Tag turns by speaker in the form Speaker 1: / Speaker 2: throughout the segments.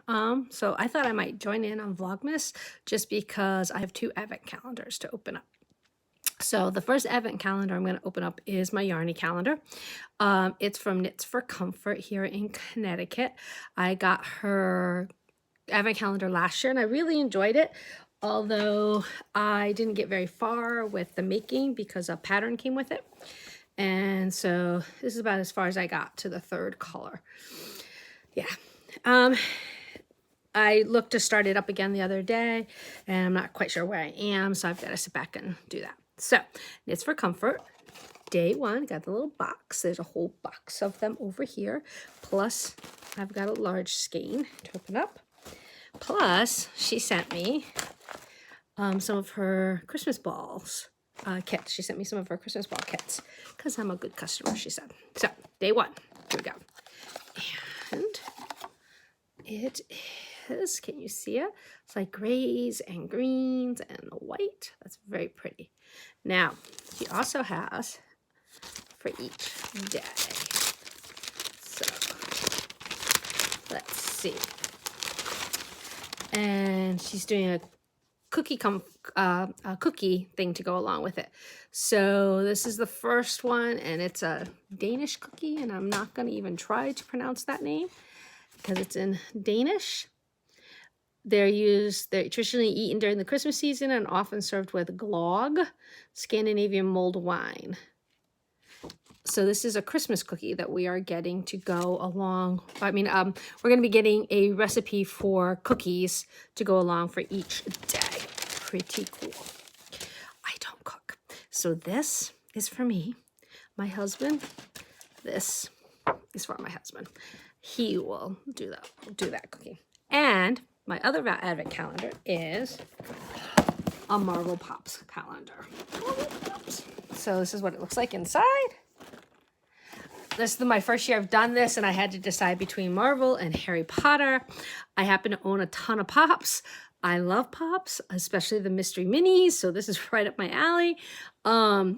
Speaker 1: new. So I thought I might join in on Vlogmas just because I have 2 advent calendars to open up. So the first advent calendar I'm going to open up is my yarny calendar. It's from Knits for Comfort here in Connecticut. I got her advent calendar last year and I really enjoyed it. Although I didn't get very far with the making because a pattern came with it. And so this is about as far as I got to the 3rd color. Yeah. I looked to start it up again the other day and I'm not quite sure where I am. So I've got to sit back and do that. So Knits for Comfort. Day 1, got the little box. There's a whole box of them over here. Plus I've got a large skein to open up. Plus she sent me some of her Christmas balls kits. She sent me some of her Christmas ball kits because I'm a good customer, she said. So day 1, here we go. And it is, can you see it? It's like grays and greens and white. That's very pretty. Now, she also has for each day. So let's see. And she's doing a cookie thing to go along with it. So this is the first one, and it's a Danish cookie, and I'm not going to even try to pronounce that name because it's in Danish. They're traditionally eaten during the Christmas season and often served with gløgg, Scandinavian mulled wine. So this is a Christmas cookie that we are getting to go along. I mean, we're going to be getting a recipe for cookies to go along for each day. Pretty cool. I don't cook. So this is for me. My husband, this is for my husband. He will do that cookie. And my other advent calendar is a Marvel Pops calendar. So this is what it looks like inside. This is my first year I've done this, and I had to decide between Marvel and Harry Potter. I happen to own a ton of Pops. I love Pops, especially the mystery minis, so this is right up my alley. But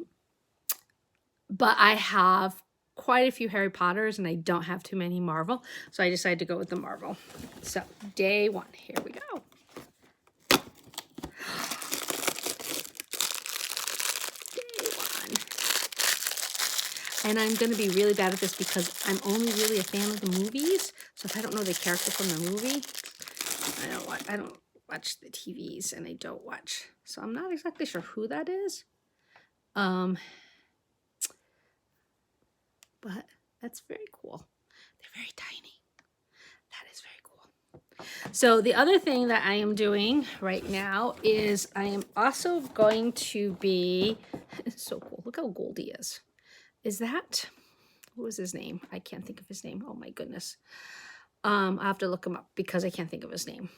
Speaker 1: I have quite a few Harry Potters, and I don't have too many Marvel, so I decided to go with the Marvel. So day 1, here we go. And I'm going to be really bad at this because I'm only really a fan of the movies. So if I don't know the character from the movie, I don't watch the TVs, and I don't watch. So I'm not exactly sure who that is. But that's very cool. They're very tiny. That is very cool. So the other thing that I am doing right now is I am also going to be, it's so cool. Look how gold he is. Is that, what was his name? I can't think of his name. Oh my goodness. I'll have to look him up because I can't think of his name.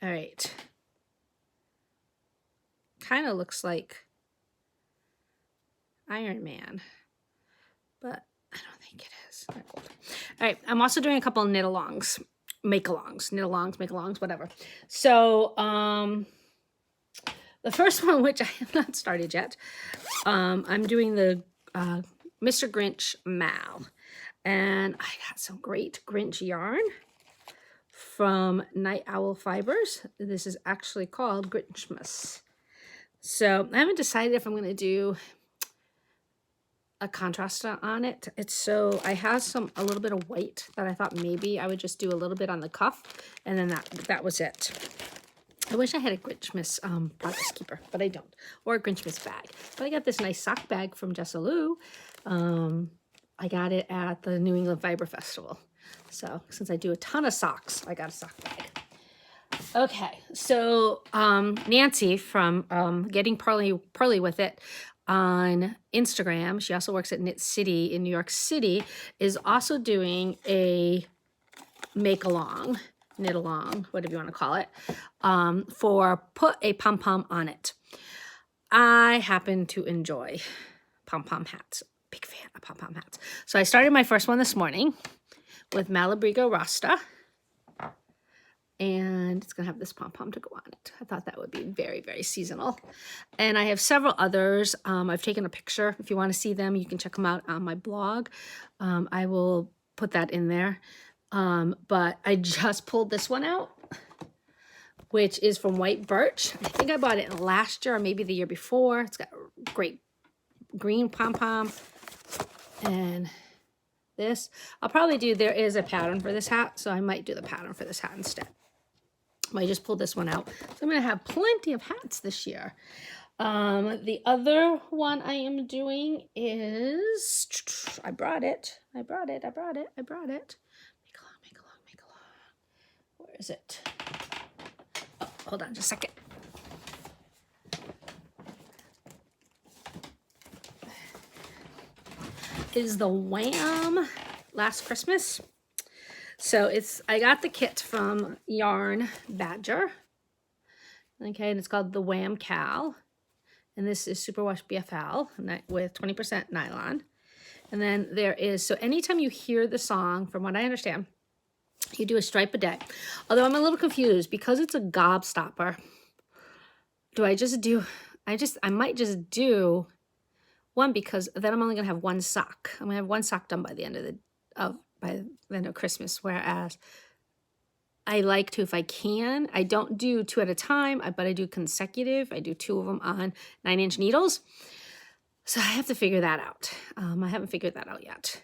Speaker 1: All right. Kind of looks like Iron Man, but I don't think it is. All right. I'm also doing a couple of knit-alongs, make-alongs, whatever. So, the first one, which I have not started yet, I'm doing the Mr. Grinch Mal, and I got some great Grinch yarn from Night Owl Fibers. This is actually called Grinchmas. So I haven't decided if I'm going to do a contrast on it. I have a little bit of white that I thought maybe I would just do a little bit on the cuff, and then that was it. I wish I had a Grinchmas progress keeper, but I don't, or a Grinchmas bag. But I got this nice sock bag from Jessa Lou. I got it at the New England Fiber Festival. So since I do a ton of socks, I got a sock bag. Okay, so Nancy from Getting Pearly with It on Instagram, she also works at Knit City in New York City, is also doing a make-along, knit-along, whatever you want to call it, for Put a Pom-Pom on It. I happen to enjoy pom-pom hats. Big fan of pom-pom hats. So I started my first one this morning with Malabrigo Rasta. And it's going to have this pom-pom to go on it. I thought that would be very, very seasonal. And I have several others. I've taken a picture. If you want to see them, you can check them out on my blog. I will put that in there. But I just pulled this one out, which is from White Birch. I think I bought it last year or maybe the year before. It's got great green pom-pom. And this, I'll probably do, there is a pattern for this hat, so I might do the pattern for this hat instead. I just pulled this one out. So I'm going to have plenty of hats this year. The other one I am doing is, I brought it. Make along. Where is it? Oh, hold on just a second. Is the Wham Last Christmas. So I got the kit from Yarn Badger. Okay, and it's called the Wham Cal. And this is Superwash BFL with 20% nylon. And then there is, so anytime you hear the song, from what I understand, you do a stripe a day. Although I'm a little confused because it's a gobstopper. I might just do one, because then I'm only gonna have one sock. I'm gonna have one sock done by the end of Christmas, whereas I like to, if I can, I don't do 2 at a time, but I do consecutive. I do 2 of them on 9-inch needles. So I have to figure that out. I haven't figured that out yet.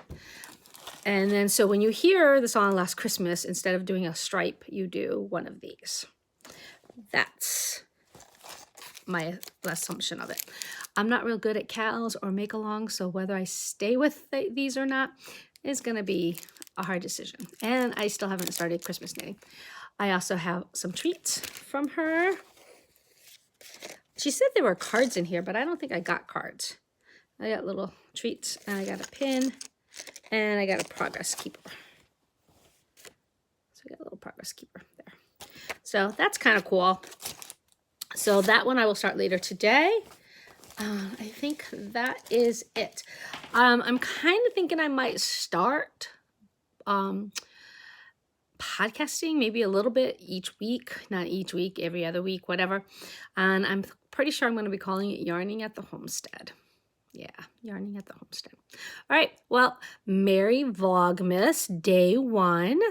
Speaker 1: And then, so when you hear the song Last Christmas, instead of doing a stripe, you do one of these. That's my assumption of it. I'm not real good at cals or make-alongs, so whether I stay with these or not is going to be a hard decision. And I still haven't started Christmas knitting. I also have some treats from her. She said there were cards in here, but I don't think I got cards. I got little treats, and I got a pin, and I got a progress keeper. So I got a little progress keeper there. So that's kind of cool. So that one I will start later today. I think that is it. I'm kind of thinking I might start podcasting maybe a little bit each week, not each week, every other week, whatever. And I'm pretty sure I'm going to be calling it Yarning at the Homestead. Yeah, Yarning at the Homestead. All right, well, Merry Vlogmas, day 1.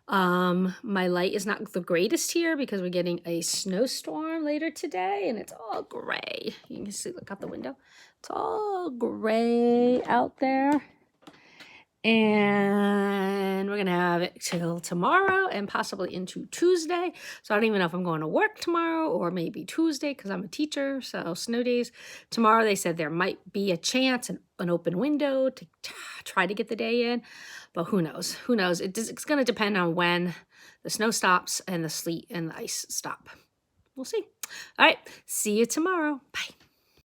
Speaker 1: My light is not the greatest here because we're getting a snowstorm later today, and it's all gray. You can see, look out the window. It's all gray out there. And we're going to have it till tomorrow and possibly into Tuesday. So I don't even know if I'm going to work tomorrow or maybe Tuesday because I'm a teacher. So snow days. Tomorrow they said there might be a chance, an open window to try to get the day in. But who knows? Who knows? It's going to depend on when the snow stops and the sleet and the ice stop. We'll see. All right. See you tomorrow. Bye.